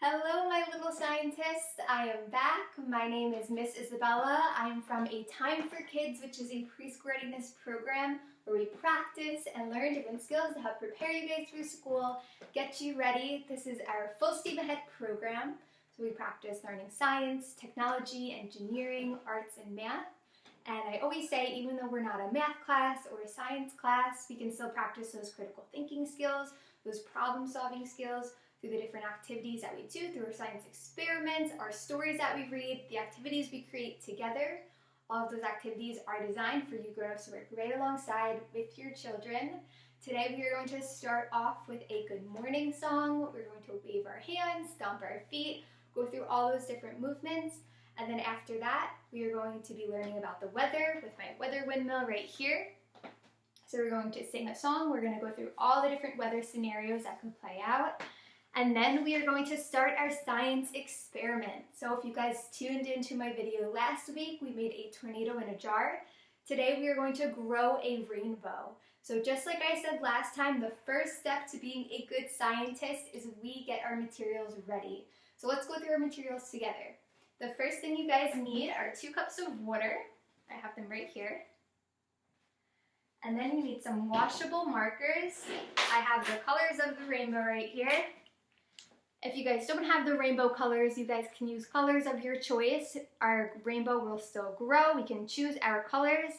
Hello, my little scientists. I am back. My name is Miss Isabella. I am from A Time for Kids, which is a preschool readiness program where we practice and learn different skills to help prepare you guys for school, get you ready. This is our full steam ahead program. So we practice learning science, technology, engineering, arts, and math. And I always say, even though we're not a math class or a science class, we can still practice those critical thinking skills, those problem solving skills, through the different activities that we do, through our science experiments, our stories that we read, the activities we create together. All of those activities are designed for you grown-ups to work right alongside with your children. Today we are going to start off with a good morning song. We're going to wave our hands, stomp our feet, go through all those different movements. And then after that, we are going to be learning about the weather with my weather windmill right here. So we're going to sing a song. We're going to go through all the different weather scenarios that could play out. And then we are going to start our science experiment. So if you guys tuned into my video last week, we made a tornado in a jar. Today we are going to grow a rainbow. So just like I said last time, the first step to being a good scientist is we get our materials ready. So let's go through our materials together. The first thing you guys need are 2 cups of water. I have them right here. And then you need some washable markers. I have the colors of the rainbow right here. If you guys don't have the rainbow colors, you guys can use colors of your choice. Our rainbow will still grow. We can choose our colors.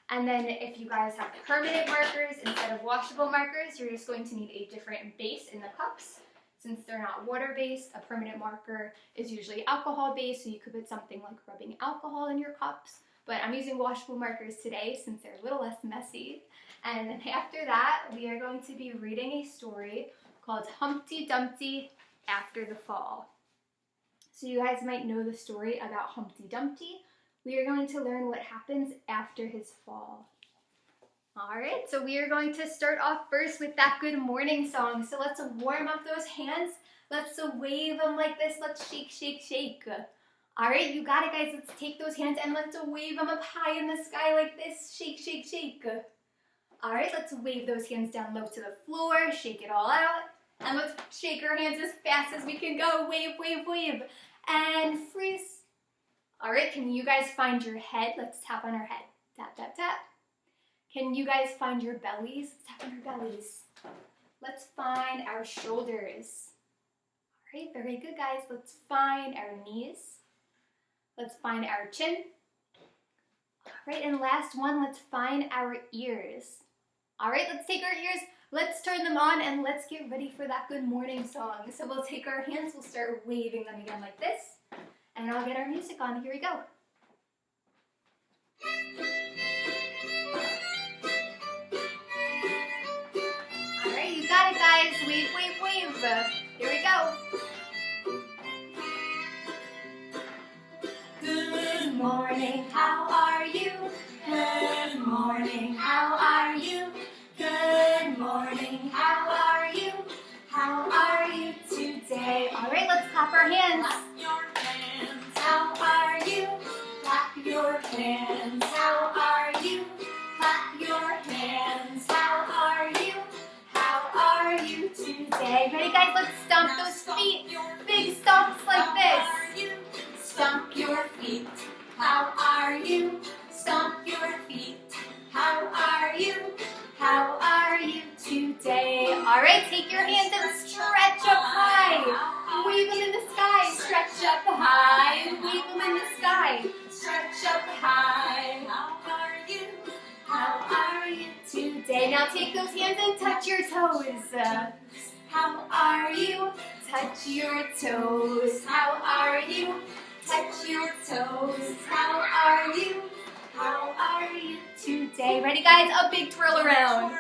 And then if you guys have permanent markers instead of washable markers, you're just going to need a different base in the cups. Since they're not water-based, a permanent marker is usually alcohol-based, so you could put something like rubbing alcohol in your cups. But I'm using washable markers today since they're a little less messy. And then after that, we are going to be reading a story called Humpty Dumpty After the Fall. So you guys might know the story about Humpty Dumpty. We are going to learn what happens after his fall. Alright, so we are going to start off first with that good morning song. So let's warm up those hands. Let's wave them like this. Let's shake, shake, shake. Alright, you got it, guys. Let's take those hands and let's wave them up high in the sky like this. Shake, shake, shake. Alright, let's wave those hands down low to the floor. Shake it all out. And let's shake our hands as fast as we can go. Wave, wave, wave. And freeze. Alright, can you guys find your head? Let's tap on our head. Tap, tap, tap. Can you guys find your bellies? Let's tap on our bellies. Let's find our shoulders. Alright, very good, guys. Let's find our knees. Let's find our chin. Alright, and last one, let's find our ears. Alright, let's take our ears. Let's turn them on and let's get ready for that good morning song. So we'll take our hands, we'll start waving them again like this, and I'll get our music on. Here we go. Alright, you got it, guys. Wave, wave, wave. Here we go. Good morning, how are you? Good morning, how are you? Good morning, how are you? How are you today? Alright, let's clap our hands. Clap your hands. How are you? Clap your hands. How are you? Clap your hands. How are you? How are you today? Ready, guys? Let's stomp those feet. Big stomps like this. Stomp your feet. How are you? Stomp your feet. How are you? How are you today? Alright, take your hands and stretch up high. Wave them in the sky. Stretch up high. Wave them in the sky. Stretch up high. How are you? How are you today? Now take those hands and touch your toes. How are you? Touch your toes. How are you? Touch your toes. How are you? How are you today? Ready, guys? A big twirl around.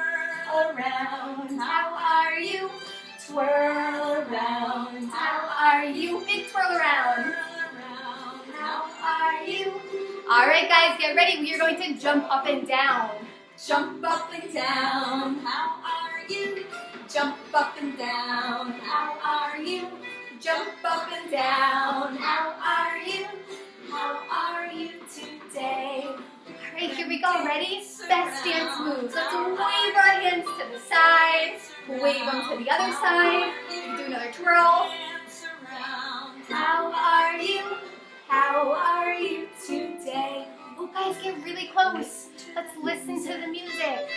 Around. How are you? Twirl around. How are you? Big twirl around. How are you? Alright, guys, get ready. We are going to jump up and down. Jump up and down. How are you? Jump up and down. How are you? Jump up and down. How are you? How are you today? Alright, here we go. Ready? Best dance moves. Let's wave our hands to the side. Wave them to the other side. Do another twirl. guys get really close. Let's listen to the music.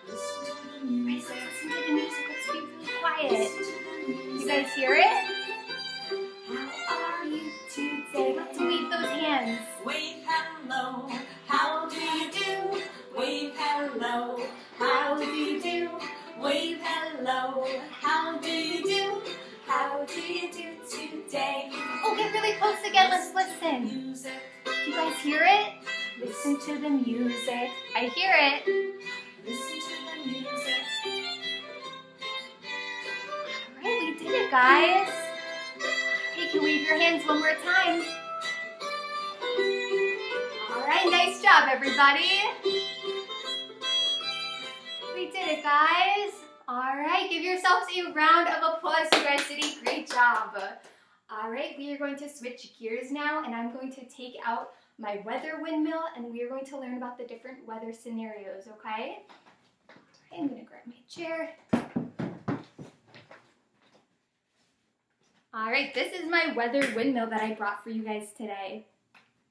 Let's listen to the music. Let's be really quiet. You guys hear it? How are you today? Let's wave those hands. Wave hello, how do you do? Wave hello, how do you do? Wave hello, how do you do? How do you do today? Oh, get really close again. Let's listen. Music, Do you guys hear it? Listen to the music. I hear it. listen to the music. All right, we did it, guys. Hey, can you wave your hands one more time? All right, nice job, everybody. We did it, guys. All right, give yourselves a round of applause. You guys did a great job. All right, we are going to switch gears now, and I'm going to take out my weather windmill, and we are going to learn about the different weather scenarios, okay? All right, I'm going to grab my chair. All right, this is my weather windmill that I brought for you guys today.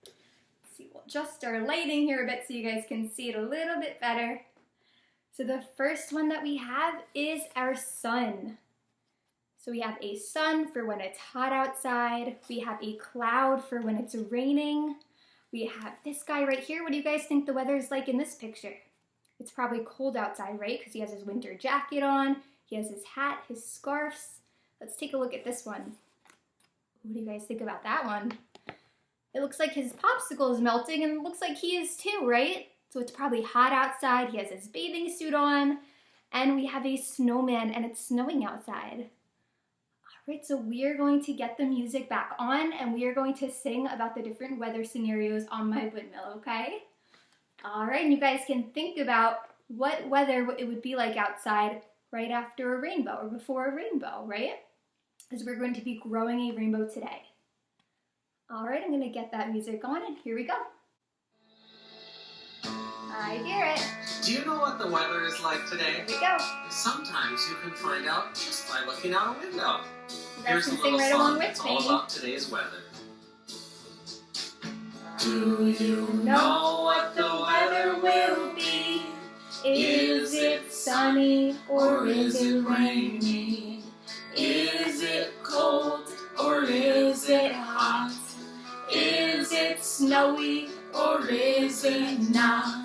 Let's see, we'll adjust our lighting here a bit so you guys can see it a little bit better. So the first one that we have is our sun. So we have a sun for when it's hot outside. We have a cloud for when it's raining. We have this guy right here. What do you guys think the weather is like in this picture? It's probably cold outside, right? Because he has his winter jacket on. He has his hat, his scarves. Let's take a look at this one. What do you guys think about that one? It looks like his popsicle is melting, and it looks like he is too, right? So it's probably hot outside. He has his bathing suit on, and we have a snowman, and it's snowing outside. All right, so we are going to get the music back on, and we are going to sing about the different weather scenarios on my windmill, okay? All right, and you guys can think about what weather it would be like outside right after a rainbow or before a rainbow, right? Because we're going to be growing a rainbow today. All right, I'm going to get that music on, and here we go. I hear it. Do you know what the weather is like today? Here we go. Sometimes you can find out just by looking out a window. You guys Here's can a sing little right song along that's with all me. about today's weather. Do you know what the weather will be? Is it sunny or is it rainy? Is it cold or is it hot? Is it snowy or is it not?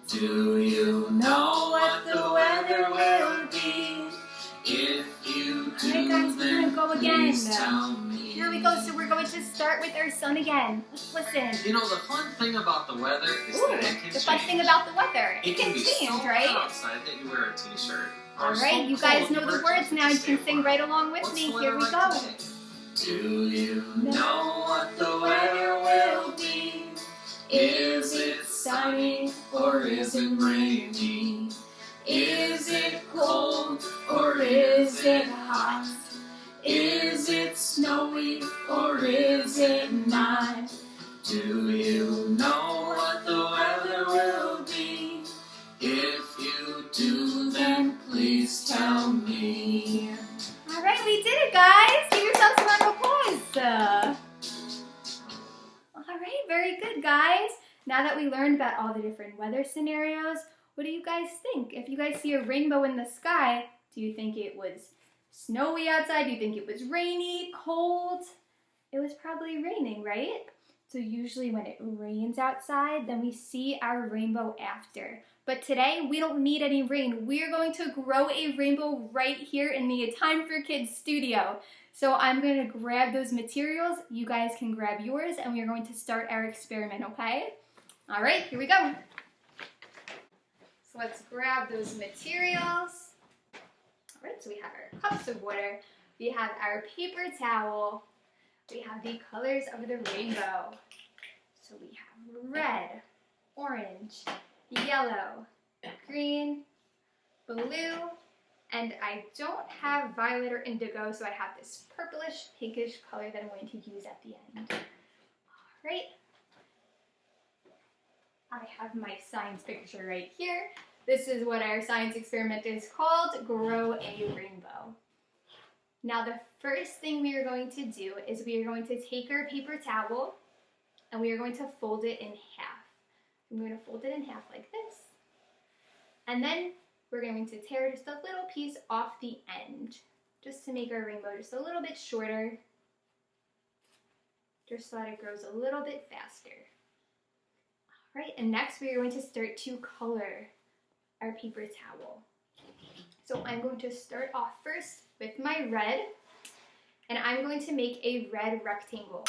Do you know what the weather will be? If you do, Alright, guys, we're then gonna go again. please tell me. Here we go. So we're going to start with our sun again. Let's listen. You know, the fun thing about the weather is Ooh, that it can the fun change. thing about the weather. It It can be change, so hot right? outside that you wear a t-shirt. or All so right, you cold guys know you the wear words just now. to You stay can sing warm. right along with What's me. the Here weather we go. like today? Do you know what the weather will be? Is it sunny or is it rainy? Is it cold or is it hot? Is it snowy or is it not? Do you know what the weather will be? If you do, then please tell me. All right, we did it, guys. Give yourselves a round of applause. All right, very good, guys. Now that we learned about all the different weather scenarios, what do you guys think? If you guys see a rainbow in the sky, do you think it was snowy outside? Do you think it was rainy, cold? It was probably raining, right? So usually when it rains outside, then we see our rainbow after. But today, we don't need any rain. We are going to grow a rainbow right here in the Time for Kids studio. So I'm going to grab those materials. You guys can grab yours, and we are going to start our experiment, okay? All right, here we go. So let's grab those materials. All right, so we have our cups of water. We have our paper towel. We have the colors of the rainbow. So we have red, orange, yellow, green, blue, and I don't have violet or indigo, so I have this purplish, pinkish color that I'm going to use at the end. All right. I have my science picture right here. This is what our science experiment is called, Grow a Rainbow. Now the first thing we are going to do is we are going to take our paper towel and we are going to fold it in half. I'm going to fold it in half like this. And then we're going to tear just a little piece off the end, just to make our rainbow just a little bit shorter, just so that it grows a little bit faster. All right, and next we are going to start to color our paper towel. So I'm going to start off first with my red, and I'm going to make a red rectangle.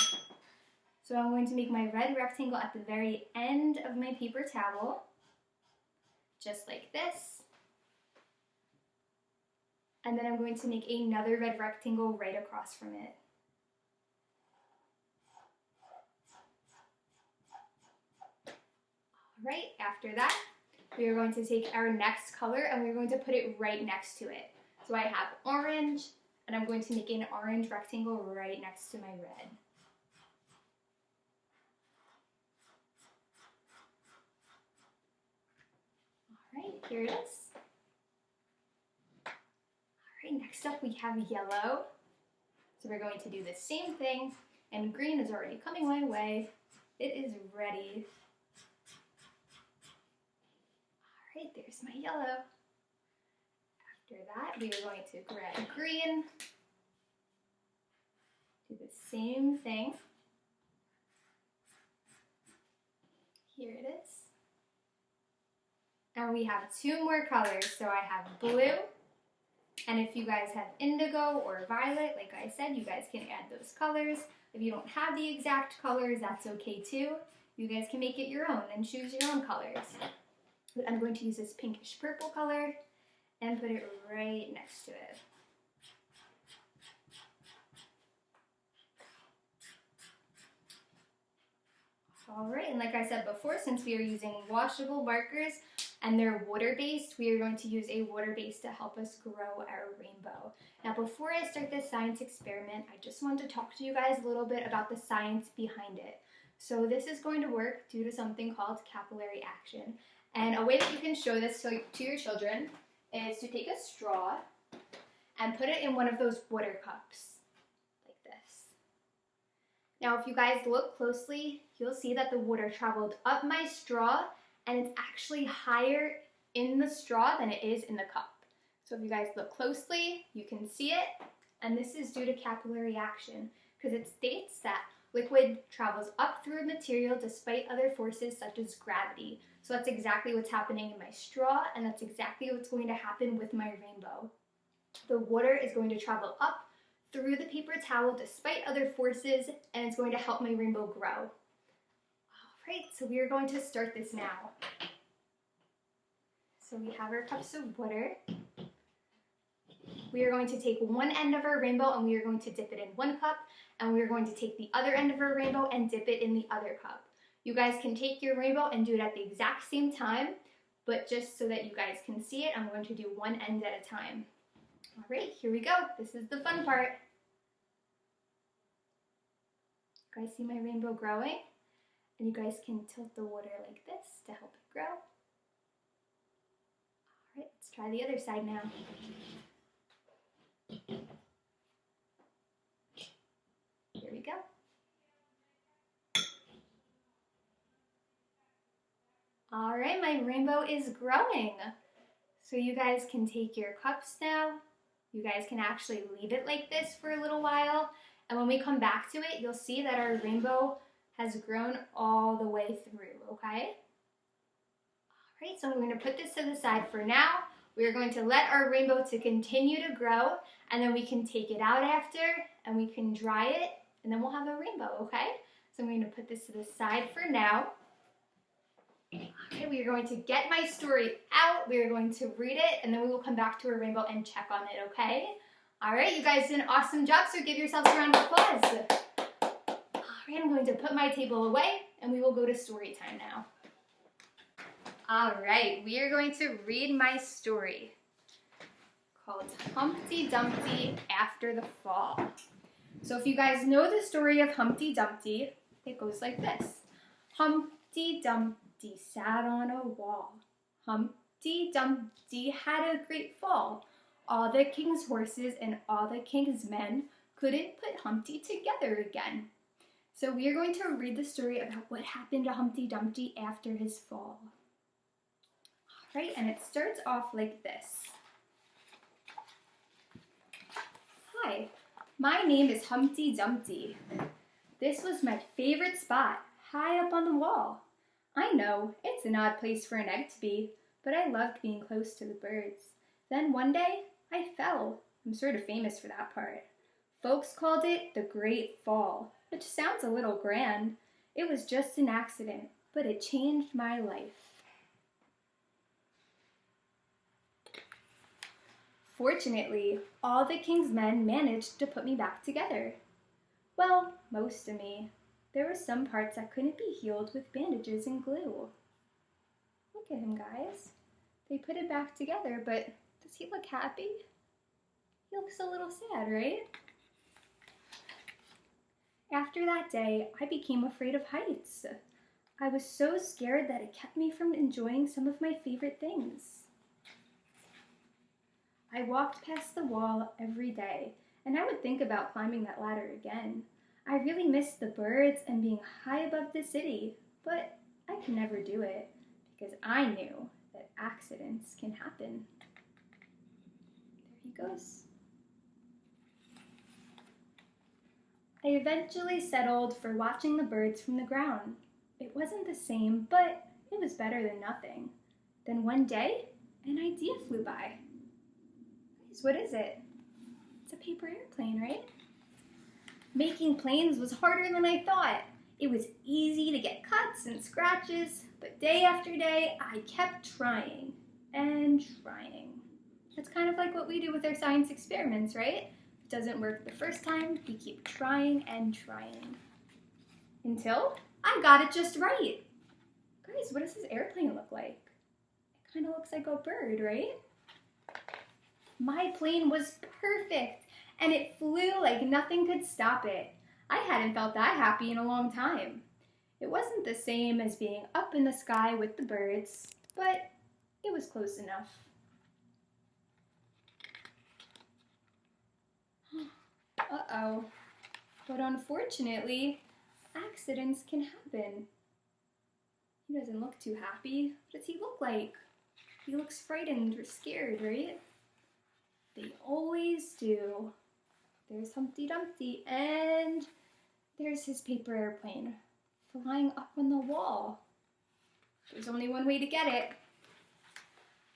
So I'm going to make my red rectangle at the very end of my paper towel, just like this. And then I'm going to make another red rectangle right across from it. All right, after that, we are going to take our next color and we're going to put it right next to it. So I have orange, and I'm going to make an orange rectangle right next to my red. All right, here it is. All right, next up we have yellow. So we're going to do the same thing, and green is already coming my way. It is ready. All right, there's my yellow. After that, we are going to grab green, do the same thing. Here it is. And we have two more colors. So I have blue, and if you guys have indigo or violet, like I said, you guys can add those colors. If you don't have the exact colors, that's okay too. You guys can make it your own and choose your own colors. But I'm going to use this pinkish purple color and put it right next to it. All right, and like I said before, since we are using washable markers and they're water-based, we are going to use a water base to help us grow our rainbow. Now, before I start this science experiment, I just wanted to talk to you guys a little bit about the science behind it. So this is going to work due to something called capillary action. And a way that you can show this to your children is to take a straw and put it in one of those water cups, like this. Now, if you guys look closely, you'll see that the water traveled up my straw, and it's actually higher in the straw than it is in the cup. So if you guys look closely, you can see it, and this is due to capillary action, because it states that liquid travels up through a material despite other forces such as gravity. So that's exactly what's happening in my straw, and that's exactly what's going to happen with my rainbow. The water is going to travel up through the paper towel despite other forces, and it's going to help my rainbow grow. All right, so we are going to start this now. So we have our cups of water. We are going to take one end of our rainbow and we are going to dip it in one cup, and we are going to take the other end of our rainbow and dip it in the other cup. You guys can take your rainbow and do it at the exact same time, but just so that you guys can see it, I'm going to do one end at a time. All right, here we go. This is the fun part. You guys see my rainbow growing? And you guys can tilt the water like this to help it grow. All right, let's try the other side now. Here we go. All right, my rainbow is growing. So you guys can take your cups now. You guys can actually leave it like this for a little while. And when we come back to it, you'll see that our rainbow has grown all the way through, okay? All right, so I'm going to put this to the side for now. We are going to let our rainbow to continue to grow, and then we can take it out after, and we can dry it, and then we'll have a rainbow, okay? So I'm going to put this to the side for now. Okay, we are going to get my story out, we are going to read it, and then we will come back to our rainbow and check on it, okay? All right, you guys did an awesome job, so give yourselves a round of applause. All right, I'm going to put my table away, and we will go to story time now. All right, we are going to read my story called Humpty Dumpty After the Fall. So if you guys know the story of Humpty Dumpty, it goes like this. Humpty Dumpty sat on a wall. Humpty Dumpty had a great fall. All the king's horses and all the king's men couldn't put Humpty together again. So we are going to read the story about what happened to Humpty Dumpty after his fall. All right, and it starts off like this. Hi, my name is Humpty Dumpty. This was my favorite spot, high up on the wall. I know, it's an odd place for an egg to be, but I loved being close to the birds. Then one day, I fell. I'm sort of famous for that part. Folks called it the Great Fall, which sounds a little grand. It was just an accident, but it changed my life. Fortunately, all the king's men managed to put me back together. Well, most of me. There were some parts that couldn't be healed with bandages and glue. Look at him, guys. They put it back together, but does he look happy? He looks a little sad, right? After that day, I became afraid of heights. I was so scared that it kept me from enjoying some of my favorite things. I walked past the wall every day, and I would think about climbing that ladder again. I really missed the birds and being high above the city, but I could never do it because I knew that accidents can happen. There he goes. I eventually settled for watching the birds from the ground. It wasn't the same, but it was better than nothing. Then one day, an idea flew by. Guys, what is it? It's a paper airplane, right? Making planes was harder than I thought. It was easy to get cuts and scratches, but day after day, I kept trying and trying. That's kind of like what we do with our science experiments, right? If it doesn't work the first time, we keep trying and trying. Until I got it just right. Guys, what does this airplane look like? It kind of looks like a bird, right? My plane was perfect, and it flew like nothing could stop it. I hadn't felt that happy in a long time. It wasn't the same as being up in the sky with the birds, but it was close enough. Uh-oh. But unfortunately, accidents can happen. He doesn't look too happy. What does he look like? He looks frightened or scared, right? They always do. There's Humpty Dumpty, and there's his paper airplane flying up on the wall. There's only one way to get it.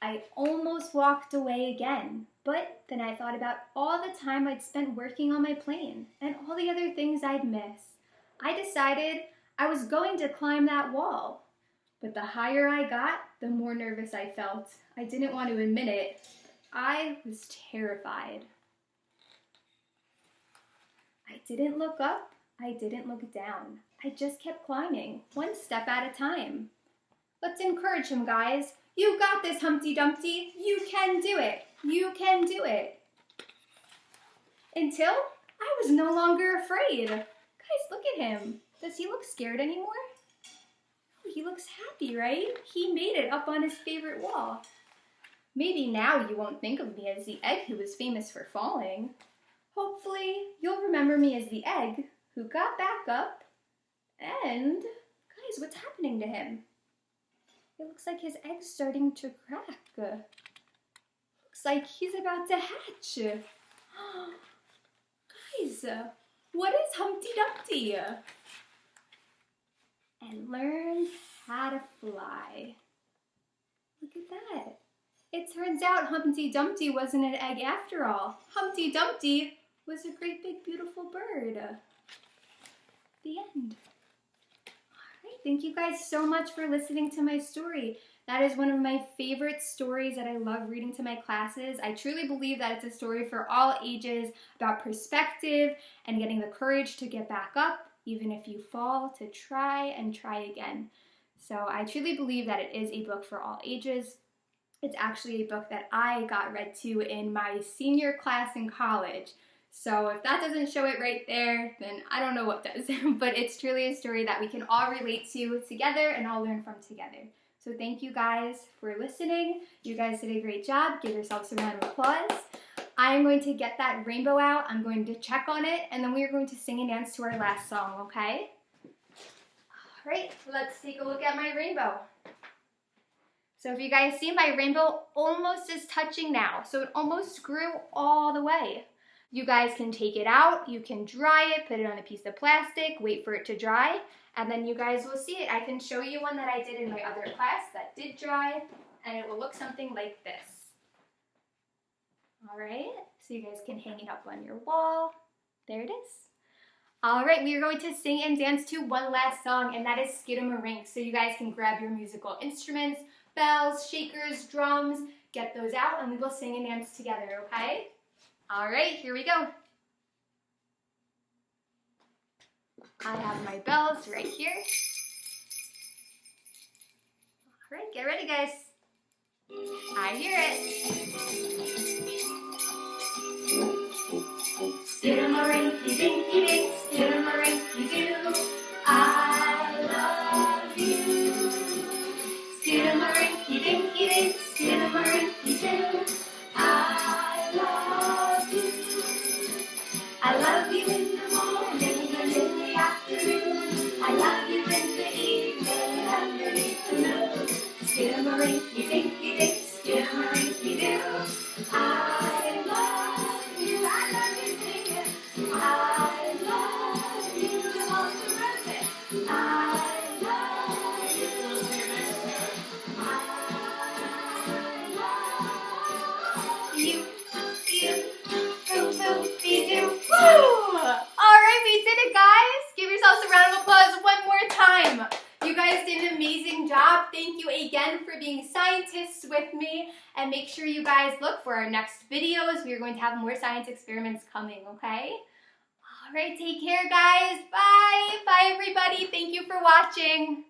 I almost walked away again, but then I thought about all the time I'd spent working on my plane and all the other things I'd miss. I decided I was going to climb that wall, but the higher I got, the more nervous I felt. I didn't want to admit it. I was terrified. I didn't look up, I didn't look down. I just kept climbing, one step at a time. Let's encourage him, guys. You got this, Humpty Dumpty. You can do it. You can do it. Until I was no longer afraid. Guys, look at him. Does he look scared anymore? Oh, he looks happy, right? He made it up on his favorite wall. Maybe now you won't think of me as the egg who was famous for falling. Hopefully, you'll remember me as the egg who got back up. And, guys, what's happening to him? It looks like his egg's starting to crack. Looks like he's about to hatch. Guys, what is Humpty Dumpty? And learned how to fly. Look at that. It turns out Humpty Dumpty wasn't an egg after all. Humpty Dumpty was a great big beautiful bird. The end. All right, thank you guys so much for listening to my story. That is one of my favorite stories that I love reading to my classes. I truly believe that it's a story for all ages about perspective and getting the courage to get back up, even if you fall, to try and try again. So I truly believe that it is a book for all ages. It's actually a book that I got read to in my senior class in college. So if that doesn't show it right there, then I don't know what does. But it's truly a story that we can all relate to together and all learn from together. So thank you guys for listening. You guys did a great job. Give yourselves a round of applause. I am going to get that rainbow out. I'm going to check on it, and then we are going to sing and dance to our last song, okay? All right, let's take a look at my rainbow. So if you guys see, my rainbow almost is touching now. So it almost grew all the way. You guys can take it out, you can dry it, put it on a piece of plastic, wait for it to dry, and then you guys will see it. I can show you one that I did in my other class that did dry, and it will look something like this. All right, so you guys can hang it up on your wall. There it is. All right, we are going to sing and dance to one last song, and that is Skidamarink. So you guys can grab your musical instruments, bells, shakers, drums, get those out, and we will sing and dance together, okay? All right, here we go. I have my bells right here. All right, get ready, guys. I hear it. Skidamarinky dinky dink, skidamarinky doo. I love you. Skidamarinky dinky dink, skidamarinky doo. I love you. I love you in the morning and in the afternoon. I love you in the evening underneath the moon. Skidamarinky dinky dink, skidamarinky doo. I love you. I love you, singing. I love you. Come on, Surrender. I love you. I love you. Woo! All right, we did it, guys. Give yourselves a round of applause one more time. You guys did an amazing job. Thank you again for being scientists with me. And make sure you guys look for our next videos. We are going to have more science experiments coming, okay? All right, take care, guys. Bye. Bye, everybody. Thank you for watching.